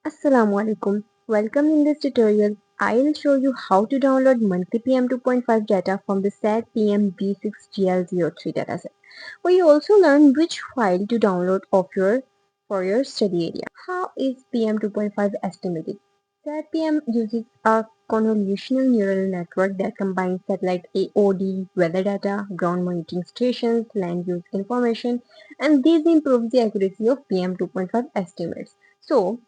Assalamu alaikum. Welcome. In this tutorial, I'll show you how to download monthly PM2.5 data from the SatPM V6.GL.03 dataset. We also learn which file to download for your study area. How is PM2.5 estimated? SatPM uses a convolutional neural network that combines satellite AOD, weather data, ground monitoring stations, land use information, and these improve the accuracy of PM2.5 estimates. So,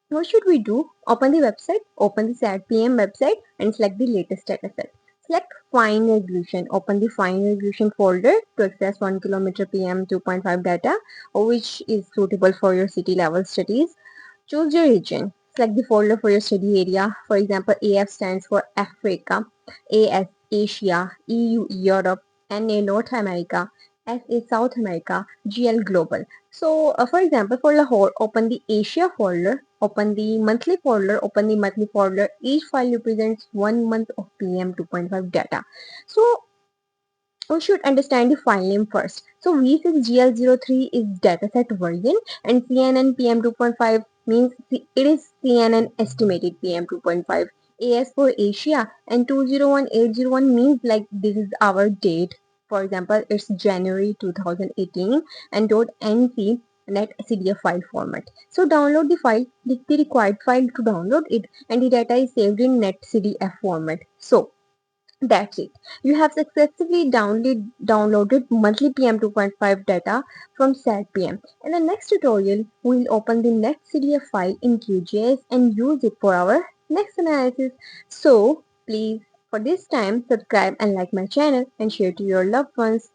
what should we do? Open the website, open the SatPM website and select the latest dataset. Select Fine Resolution. Open the Fine Resolution folder to access 1 kilometer PM 2.5 data, which is suitable for your city level studies. Choose your region. Select the folder for your study area. For example, AF stands for Africa, AS Asia, EU Europe, NA North America, SA South America, GL Global. So, for example, for Lahore, open the Asia folder, open the monthly folder, open the monthly folder. Each file represents 1 month of PM 2.5 data. So, we should understand the file name first. So V6GL03 is dataset version and CNN PM2.5 means it is CNN estimated PM2.5. AS for Asia and 201801 means like this is our date. For example, it's January 2018 and .nc NetCDF file format. So download the file, the required file to download it, and the data is saved in NetCDF format. So that's it. You have successfully downloaded monthly PM2.5 data from SatPM. In the next tutorial, we'll open the NetCDF file in QGIS and use it for our next analysis. So, please, for this time, subscribe and like my channel and share to your loved ones.